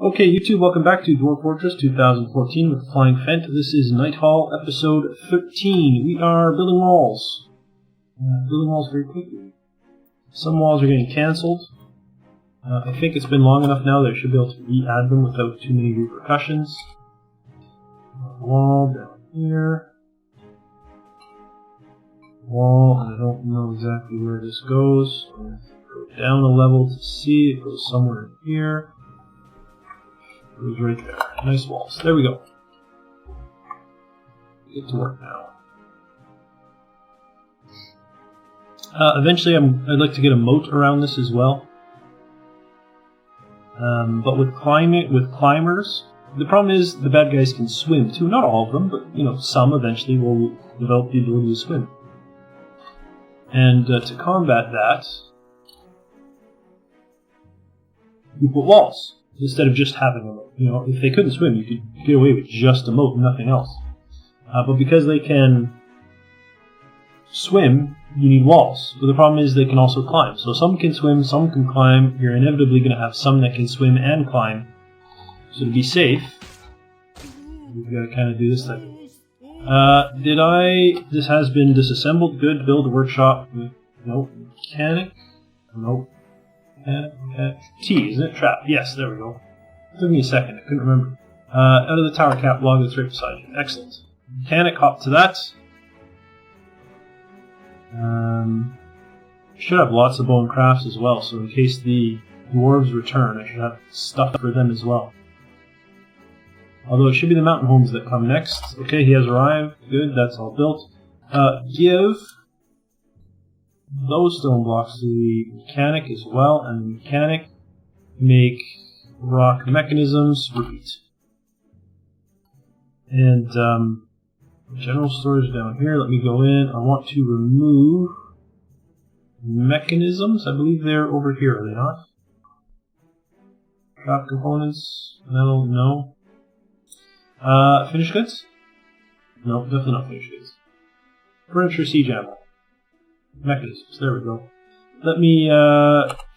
Okay, YouTube, welcome back to Dwarf Fortress 2014 with Flying Phent. This is Nighthall, episode 13. We are building walls. Building walls very quickly. Some walls are getting cancelled. I think it's been long enough now that I should be able to re-add them without too many repercussions. Wall down here. Wall, and I don't know exactly where this goes. I'm going to go down a level to see. It goes somewhere in here. It was right there. Nice walls. There we go. Get to work now. Eventually, I'd like to get a moat around this as well. But with climbers, the problem is the bad guys can swim too. Not all of them, but some eventually will develop the ability to swim. And to combat that, you put walls. Instead of just having a moat. If they couldn't swim, you could get away with just a moat and nothing else. But because they can swim, you need walls. But the problem is they can also climb. So some can swim, some can climb. You're inevitably going to have some that can swim and climb. So to be safe, you've got to kind of do this type of thing. This has been disassembled. Good. Build a workshop. Nope. Mechanic. Nope. T, isn't it? Trap. Yes, there we go. It took me a second. I couldn't remember. Out of the tower cap log that's right beside you. Excellent. Mechanic, hop to that. Should have lots of bone crafts as well, so in case the dwarves return, I should have stuff for them as well. Although it should be the Mountainhomes that come next. Okay, he has arrived. Good, that's all built. Give those stone blocks to the mechanic as well, and the mechanic make rock mechanisms. Repeat. And general storage down here. Let me go in. I want to remove mechanisms. I believe they're over here, are they not? Trap components. Metal. No. Finished goods? No, definitely not finished goods. Furniture, seige ammo. Mechanisms. There we go. Let me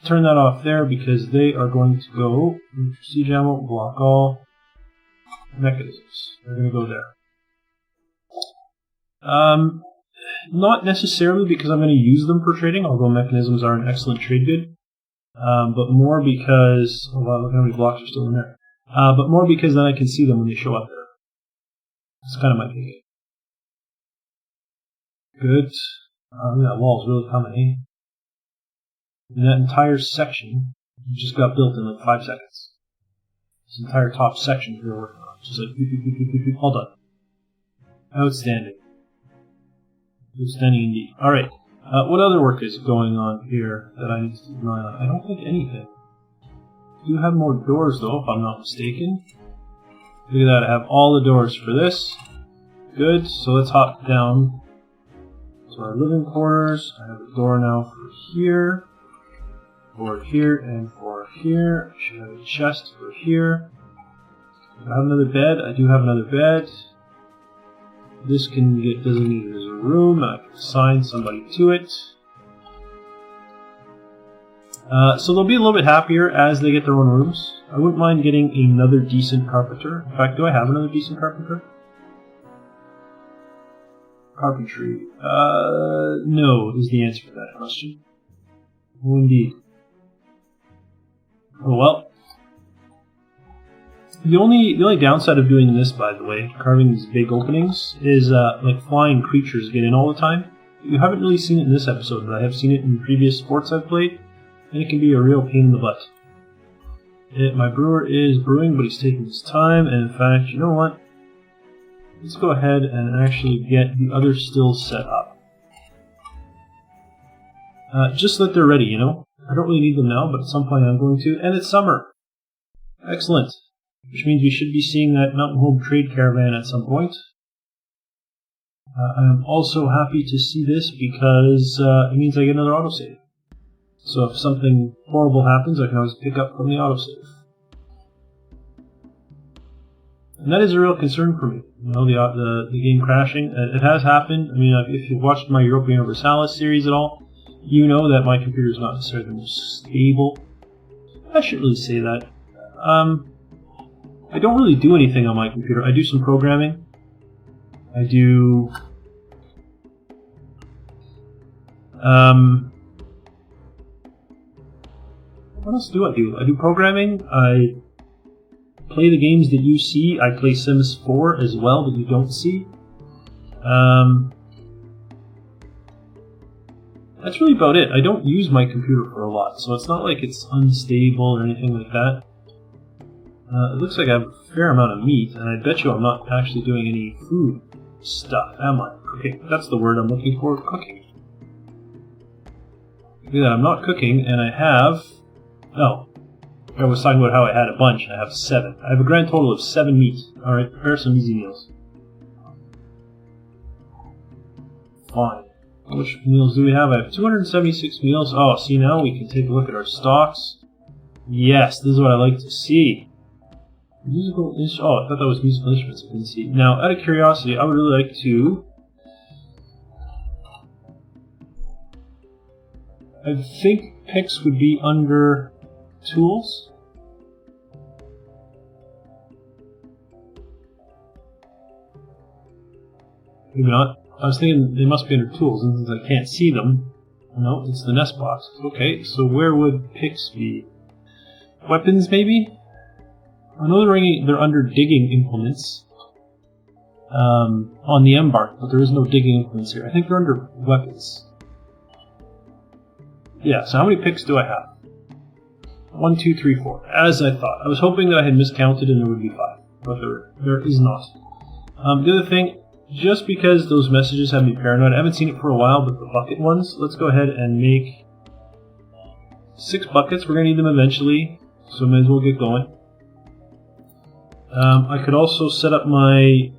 turn that off there because they are going to go siege ammo, block all mechanisms. They're going to go there. Not necessarily because I'm going to use them for trading, although mechanisms are an excellent trade good, but more because look how many blocks are still in there. But more because then I can see them when they show up there. That's kind of my thinking. Good. That wall's really coming, eh? And that entire section just got built in like 5 seconds. This entire top section we were working on. Just like, all done. Outstanding. Outstanding indeed. Alright, what other work is going on here that I need to keep an eye on? I don't think anything. I do have more doors though, if I'm not mistaken. Look at that, I have all the doors for this. Good, so let's hop down. Our living quarters. I have a door now for here, for here, and for here. I should have a chest for here. Do I have another bed? I do have another bed. This can get designated as a room. I can assign somebody to it. So they'll be a little bit happier as they get their own rooms. I wouldn't mind getting another decent carpenter. In fact, do I have another decent carpenter? Carpentry. No is the answer to that question. Oh, indeed. Oh well. The only downside of doing this, by the way, carving these big openings, is like flying creatures get in all the time. You haven't really seen it in this episode, but I have seen it in previous sports I've played, and it can be a real pain in the butt. My brewer is brewing, but he's taking his time, and in fact, you know what? Let's go ahead and actually get the other stills set up. Just so that they're ready, I don't really need them now, but at some point I'm going to. And it's summer. Excellent. Which means we should be seeing that Mountainhome trade caravan at some point. I'm also happy to see this because it means I get another autosave. So if something horrible happens, I can always pick up from the autosave. And that is a real concern for me, the game crashing. It has happened. I mean, if you've watched my Europa Universalis series at all, you know that my computer is not necessarily the most stable. I shouldn't really say that. I don't really do anything on my computer. I do some programming. I do... what else do? I do programming. I play the games that you see. I play Sims 4 as well that you don't see. That's really about it. I don't use my computer for a lot, so it's not like it's unstable or anything like that. It looks like I have a fair amount of meat, and I bet you I'm not actually doing any food stuff, am I? Cooking. That's the word I'm looking for, cooking. Look at that, I'm not cooking, and I have... Oh. I was talking about how I had a bunch, and I have 7. I have a grand total of 7 meat. Alright, prepare some easy meals. Fine. How much meals do we have? I have 276 meals. Oh, see, now we can take a look at our stocks. Yes, this is what I like to see. Musical instruments. Oh, I thought that was musical instruments. I couldn't see. Now, out of curiosity, I would really like to... I think picks would be under tools. Maybe not. I was thinking they must be under tools, and since I can't see them, no, it's the nest box. Okay, so where would picks be? Weapons, maybe? I know they're under digging implements on the embark, but there is no digging implements here. I think they're under weapons. Yeah, so how many picks do I have? 1, 2, 3, 4. As I thought. I was hoping that I had miscounted and there would be 5, but there is not. The other thing, just because those messages have me paranoid, I haven't seen it for a while, but the bucket ones, let's go ahead and make 6 buckets. We're going to need them eventually, so I may as well get going. I could also set up my...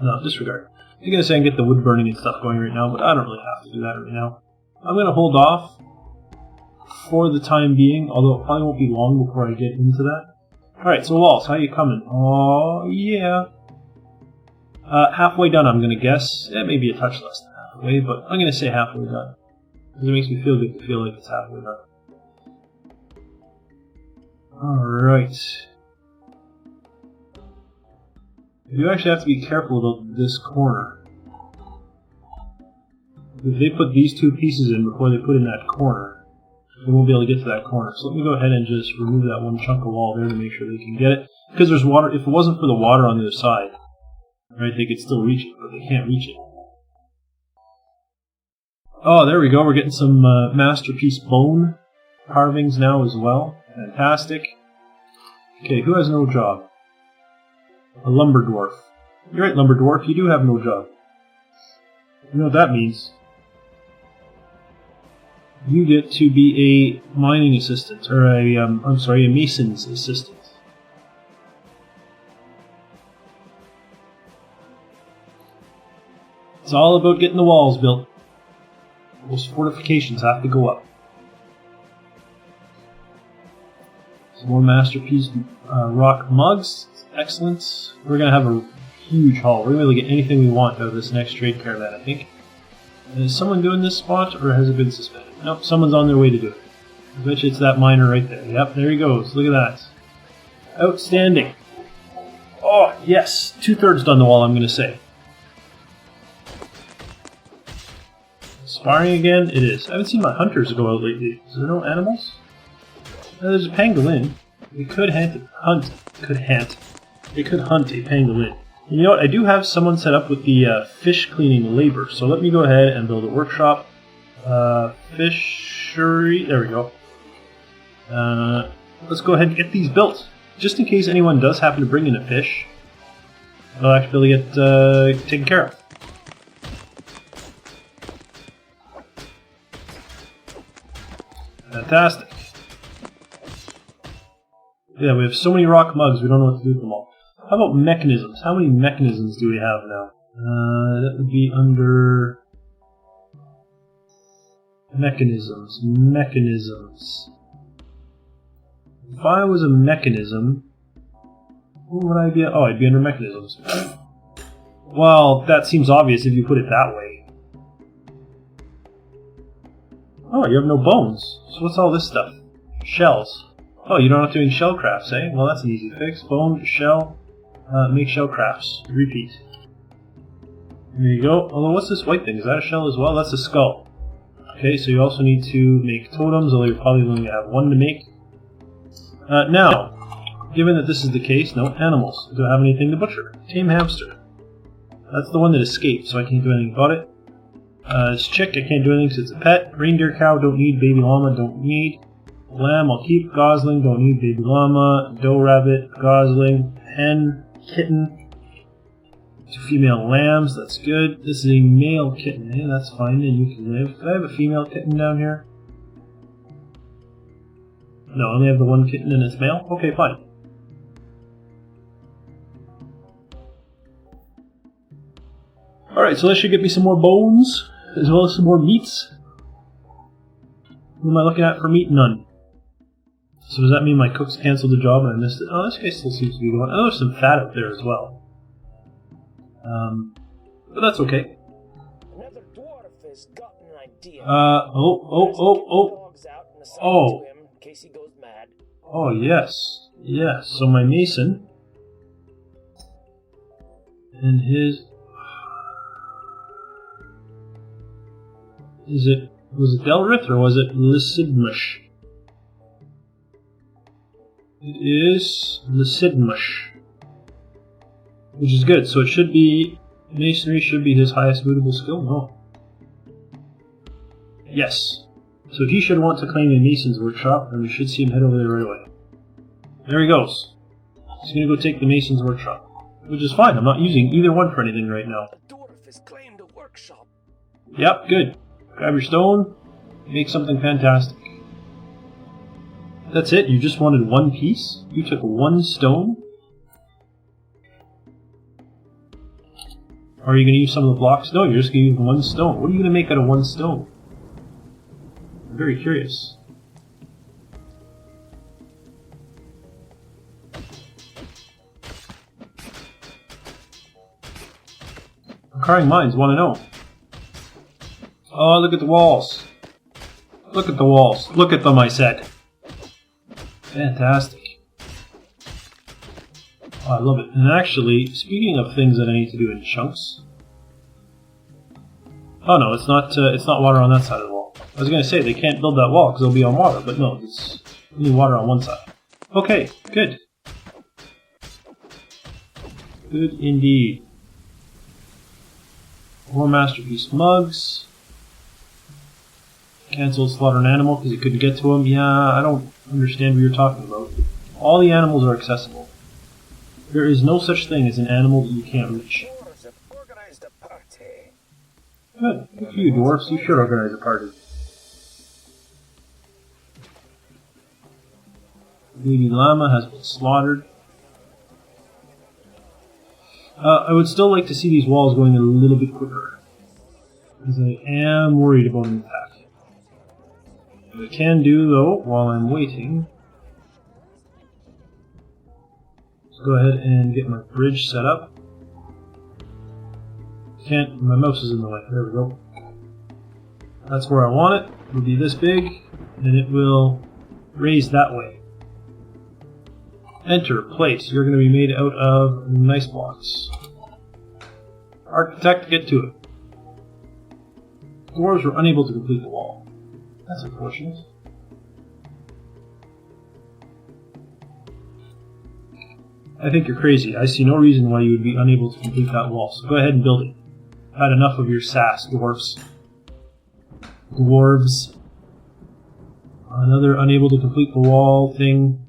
No, disregard. I was going to say I can get the wood burning and stuff going right now, but I don't really have to do that right now. I'm going to hold off for the time being, although it probably won't be long before I get into that. Alright, so walls, how you coming? Oh, yeah. Halfway done, I'm going to guess. It may be a touch less than halfway, but I'm going to say halfway done. Because it makes me feel good to feel like it's halfway done. Alright. You actually have to be careful about this corner. If they put these 2 pieces in before they put in that corner, they won't be able to get to that corner. So let me go ahead and just remove that one chunk of wall there to make sure they can get it. Because there's water. If it wasn't for the water on the other side, right, they could still reach it, but they can't reach it. Oh, there we go. We're getting some masterpiece bone carvings now as well. Fantastic. Okay, who has no job? A lumber dwarf. You're right, lumber dwarf. You do have no job. You know what that means? You get to be a mining assistant, or a mason's assistant. It's all about getting the walls built. Those fortifications have to go up. Some more masterpiece rock mugs. Excellent. We're going to have a huge haul. We're going to be able to get anything we want out of this next trade caravan, I think. Is someone doing this spot, or has it been suspended? Nope, someone's on their way to do it. I bet you it's that miner right there. Yep, there he goes. Look at that. Outstanding. Oh, yes. 2/3 done the wall, I'm going to say. Sparring again? It is. I haven't seen my hunters go out lately. Is there no animals? There's a pangolin. We could hunt a pangolin. And you know what? I do have someone set up with the fish cleaning labor. So let me go ahead and build a workshop. Fishery. There we go. Let's go ahead and get these built. Just in case anyone does happen to bring in a fish, they'll actually get taken care of. Fantastic. Yeah, we have so many rock mugs, we don't know what to do with them all. How about mechanisms? How many mechanisms do we have now? That would be under... Mechanisms. If I was a mechanism, what would I be? Oh, I'd be under mechanisms. Well, that seems obvious if you put it that way. Oh, you have no bones. So what's all this stuff? Shells. Oh, you don't have to make shell crafts, eh? Well, that's an easy fix. Bone, shell, make shell crafts. Repeat. There you go. Although, what's this white thing? Is that a shell as well? That's a skull. Okay, so you also need to make totems, although you're probably going to have one to make. Now, given that this is the case, no animals. Do I have anything to butcher? Tame hamster. That's the one that escaped, so I can't do anything about it. This chick, I can't do anything because it's a pet. Reindeer cow, don't need. Baby llama, don't need. Lamb, I'll keep. Gosling, don't need. Baby llama. Doe rabbit, gosling. Hen, kitten. 2 female lambs, that's good. This is a male kitten, eh? That's fine, and you can live. Could I have a female kitten down here? No, I only have the one kitten and it's male? Okay, fine. Alright, so that should get me some more bones, as well as some more meats. What am I looking at for meat? None. So does that mean my cooks canceled the job and I missed it? Oh, this guy still seems to be going. Oh, there's some fat out there as well. But that's okay. Another dwarf has got an idea. Oh. In case he goes mad. Oh, yes. Yes. So my mason and his... Was it Delrith or was it Lysidmush? It is Lysidmush. Which is good, so it should be... Masonry should be his highest bootable skill? No. Yes. So he should want to claim a mason's workshop, and we should see him head over there right away. There he goes. He's going to go take the mason's workshop. Which is fine, I'm not using either one for anything right now. The dwarf has claimed a workshop. Yep, good. Grab your stone, make something fantastic. That's it? You just wanted one piece? You took one stone? Or are you going to use some of the blocks? No, you're just going to use one stone. What are you going to make out of one stone? I'm very curious. Inquiring minds want to know. Oh, look at the walls. Look at the walls. Look at them, I said. Fantastic. Oh, I love it. And actually, speaking of things that I need to do in chunks... Oh no, it's not water on that side of the wall. I was going to say, they can't build that wall because it'll be on water, but no, it's only water on one side. Okay, good. Good indeed. More masterpiece mugs. Cancelled slaughter an animal because you couldn't get to them. Yeah, I don't understand what you're talking about. All the animals are accessible. There is no such thing as an animal that you can't reach. Good. Good for you, dwarfs. You should organize a party. Baby llama has been slaughtered. I would still like to see these walls going a little bit quicker, because I am worried about an attack. What I can do, though, while I'm waiting, is go ahead and get my bridge set up. Can't, my mouse is in the way. There we go. That's where I want it. It'll be this big, and it will raise that way. Enter, place. You're going to be made out of nice blocks. Architect, get to it. Dwarves were unable to complete the wall. That's unfortunate. I think you're crazy. I see no reason why you would be unable to complete that wall, so go ahead and build it. I've had enough of your sass, dwarfs. Dwarves. Another unable to complete the wall thing.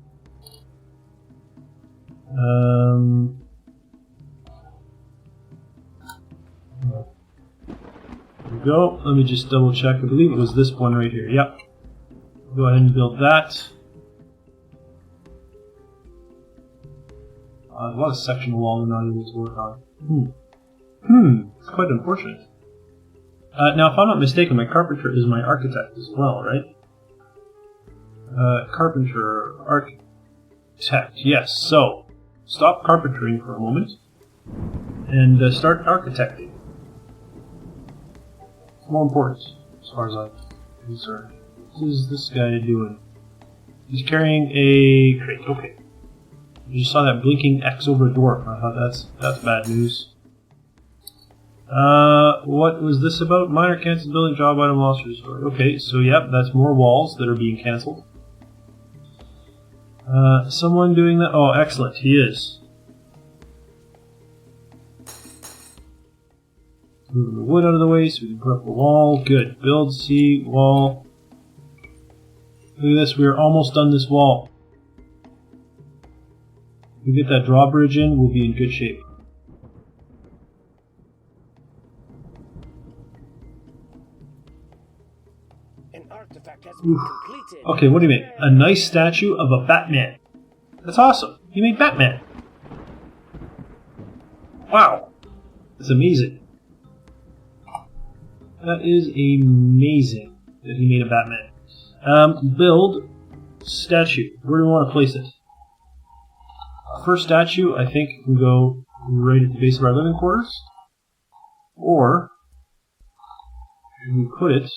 There we go. Let me just double check. I believe it was this one right here. Yep. Go ahead and build that. A lot of sectional wall they're not able to work on. It's quite unfortunate. Now, if I'm not mistaken, my carpenter is my architect as well, right? Carpenter, architect, yes. So, stop carpentering for a moment and start architecting. It's more important, as far as I'm concerned. What is this guy doing? He's carrying a crate. Okay. I just saw that blinking X over a dwarf. I thought that's bad news. What was this about? Minor cancelled building, job item lost or restored. Okay, so yep, that's more walls that are being cancelled. Someone doing that? Oh, excellent, he is. Moving the wood out of the way so we can put up a wall. Good. Build, C, wall. Look at this, we are almost done this wall. If we get that drawbridge in, we'll be in good shape. An artifact has been completed. Okay, what do you make? A nice statue of a Batman. That's awesome. You made Batman. Wow. That's amazing. That is amazing that he made a Batman. Build statue. Where do we want to place it? First statue, I think, can go right at the base of our living quarters. Or, should we put it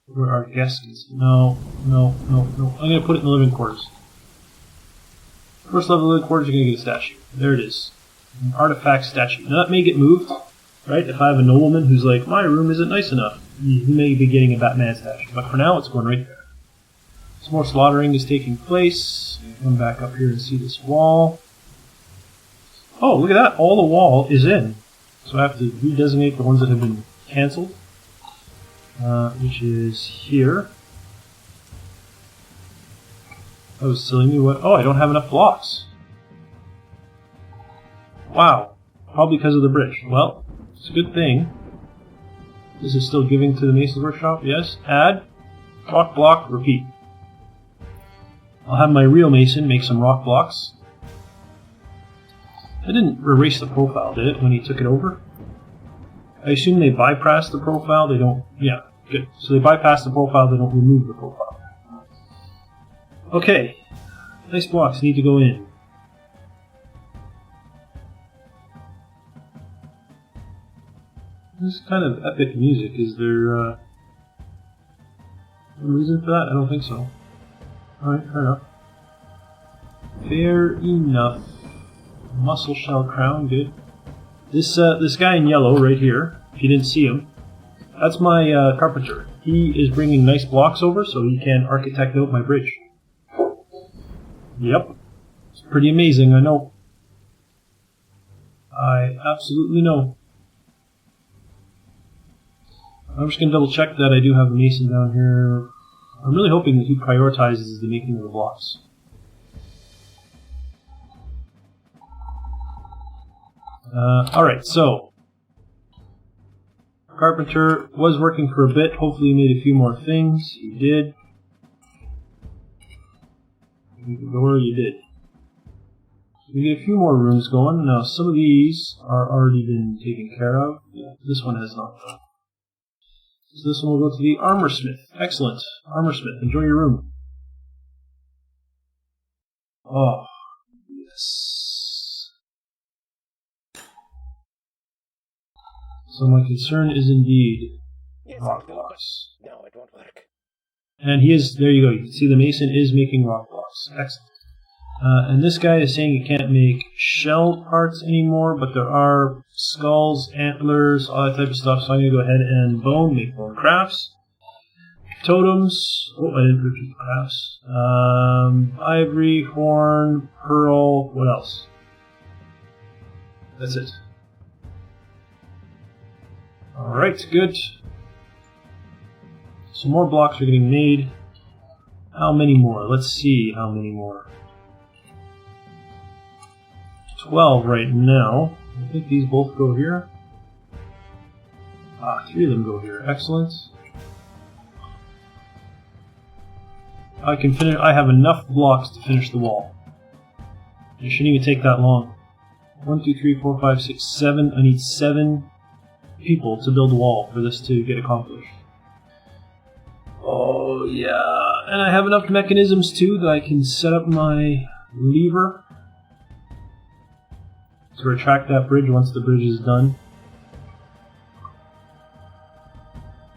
where our guest is? No. I'm going to put it in the living quarters. First level living quarters, you're going to get a statue. There it is. An artifact statue. Now that may get moved, right? If I have a nobleman who's like, my room isn't nice enough, he may be getting a Batman statue. But for now, it's going right there. Some more slaughtering is taking place. Come back up here and see this wall. Oh, look at that. All the wall is in. So I have to redesignate the ones that have been cancelled. Which is here. That was silly me. What? Oh, I don't have enough blocks. Wow. Probably because of the bridge. Well, it's a good thing. This is still giving to the Mason's Workshop. Yes. Add. Rock block. Repeat. I'll have my real mason make some rock blocks. I didn't erase the profile, did it, when he took it over? I assume they bypass the profile, they don't... Yeah, good. So they bypass the profile, they don't remove the profile. Okay. Nice blocks need to go in. This is kind of epic music. Is there a reason for that? I don't think so. Alright, fair enough. Fair enough. Muscle shell crown, good. This guy in yellow right here, if you didn't see him, that's my carpenter. He is bringing nice blocks over so he can architect out my bridge. Yep. It's pretty amazing, I know. I absolutely know. I'm just going to double check that I do have a mason down here. I'm really hoping that he prioritizes the making of the blocks. Alright, so Carpenter was working for a bit. Hopefully he made a few more things. He did. Door, you did. We get a few more rooms going. Now some of these are already been taken care of. Yeah, this one has not. So this one will go to the armorsmith. Excellent. Armorsmith, enjoy your room. Oh, yes. So my concern is indeed rock blocks. No, it won't work. And he is, there you go, you can see the mason is making rock blocks. Excellent. And this guy is saying he can't make shell parts anymore, but there are skulls, antlers, all that type of stuff, so I'm going to go ahead and make bone crafts. Totems, oh, I didn't repeat crafts. Ivory, horn, pearl, what else? That's it. Alright, good. Some more blocks are getting made. How many more? Let's see how many more. 12 right now. I think these both go here. 3 of them go here. Excellent. I can finish. I have enough blocks to finish the wall. It shouldn't even take that long. 1, 2, 3, 4, 5, 6, 7. I need 7 people to build a wall for this to get accomplished. Oh yeah, and I have enough mechanisms too that I can set up my lever to retract that bridge once the bridge is done.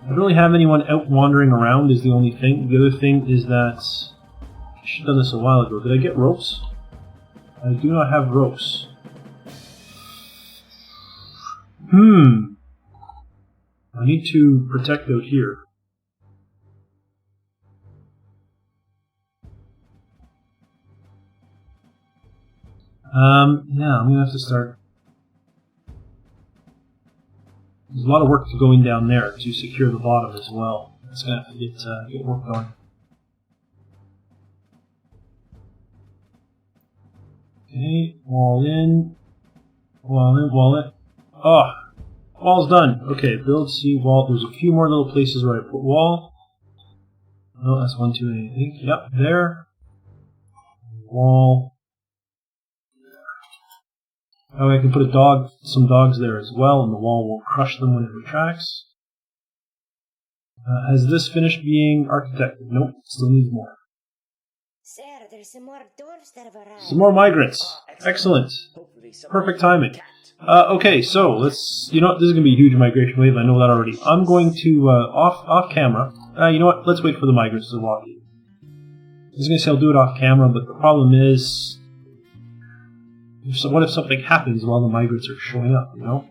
I don't really have anyone out wandering around is the only thing. The other thing is that I should have done this a while ago. Did I get ropes? I do not have ropes. I need to protect out here. Yeah, I'm gonna have to start. There's a lot of work going down there to secure the bottom as well. It's gonna have to get work going. Okay, wall in, wall in, wall in. Oh, wall's done. Okay, build C wall. There's a few more little places where I put wall. Oh, that's 1, 2, 8, I think. Yep, there. Wall. Oh, I can put some dogs there as well, and the wall won't crush them when it retracts. Has this finished being architected? Nope, still needs more. Sir, there's some more dwarves that have arrived. Some more migrants. Excellent. Perfect timing. Okay, so let's. You know what? This is going to be a huge migration wave. I know that already. I'm going to off camera. You know what? Let's wait for the migrants to walk in. I was going to say I'll do it off camera, but the problem is. So what if something happens while the migrants are showing up, you know?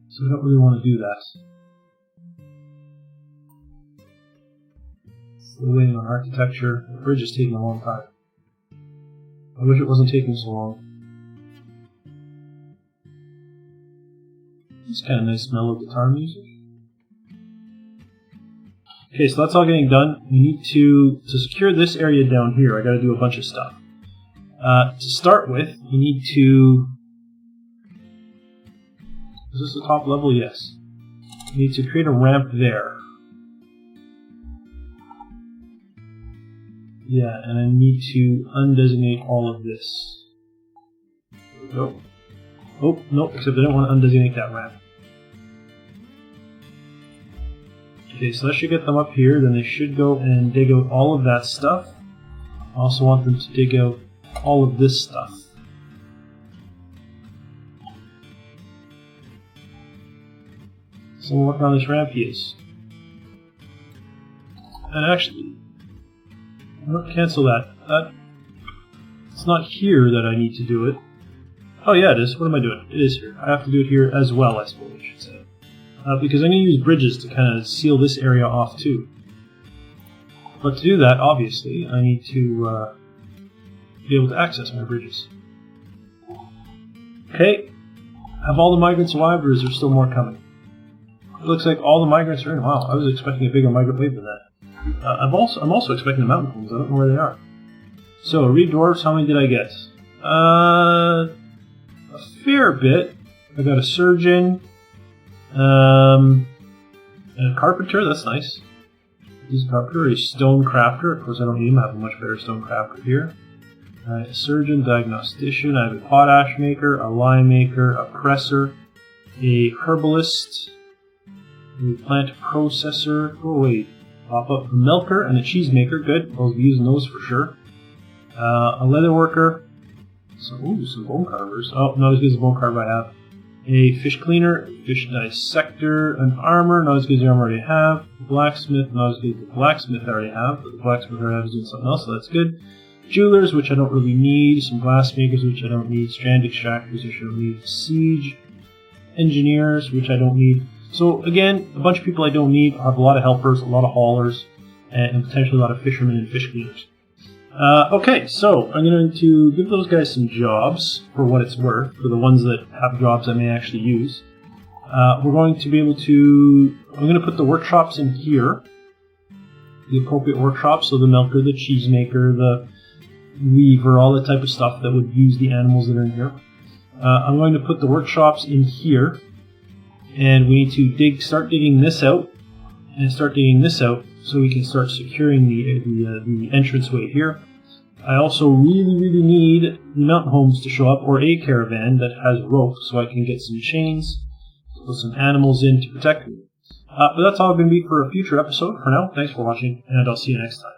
So I don't really want to do that. Still waiting on architecture. The bridge is taking a long time. I wish it wasn't taking so long. It's kind of nice mellow guitar music. Okay, so that's all getting done. We need to secure this area down here, I gotta do a bunch of stuff. To start with, you need to... Is this the top level? Yes. You need to create a ramp there. Yeah, and I need to undesignate all of this. There we go. Oh, nope, except I don't want to undesignate that ramp. Okay, so that should get them up here, then they should go and dig out all of that stuff. I also want them to dig out all of this stuff. Someone working on this ramp, he is. And actually, I'm going to cancel that. It's not here that I need to do it. Oh yeah, it is. What am I doing? It is here. I have to do it here as well, I suppose I should say. Because I'm going to use bridges to kind of seal this area off too. But to do that, obviously, I need to be able to access my bridges. Okay. Have all the migrants arrived, or is there still more coming? It looks like all the migrants are in. Wow, I was expecting a bigger migrant wave than that. I'm also expecting the Mountainhomes. I don't know where they are. So, read dwarves, how many did I get? A fair bit. I got a surgeon, and a carpenter, that's nice. He's a carpenter, a stone crafter. Of course, I don't need him. I have a much better stone crafter here. A surgeon, diagnostician. I have a potash maker, a lime maker, a presser, a herbalist, a plant processor. Oh wait, pop up a milker and a cheese maker. Good, I'll be using those for sure. A leather worker. Some bone carvers. Oh, not as good as the bone carver I have. A fish cleaner, fish dissector, an armor, not as good as the armor I already have. A blacksmith, not as good as the blacksmith I already have, but the blacksmith I already have is doing something else, so that's good. Jewelers, which I don't really need. Some glass makers, which I don't need. Strand extractors, which I don't need. Seige. Engineers, which I don't need. So again, a bunch of people I don't need. I have a lot of helpers, a lot of haulers, and potentially a lot of fishermen and fish cleaners. Okay, so I'm going to give those guys some jobs for what it's worth, for the ones that have jobs I may actually use. We're going to be able to... I'm going to put the workshops in here. The appropriate workshops, so the milker, the cheesemaker, the weaver, all that type of stuff that would use the animals that are in here. I'm going to put the workshops in here, and we need to start digging this out, and start digging this out, so we can start securing the entranceway here. I also really need the Mountainhomes to show up, or a caravan that has rope, so I can get some chains, put some animals in to protect me. But that's all going to be for a future episode. For now, thanks for watching, and I'll see you next time.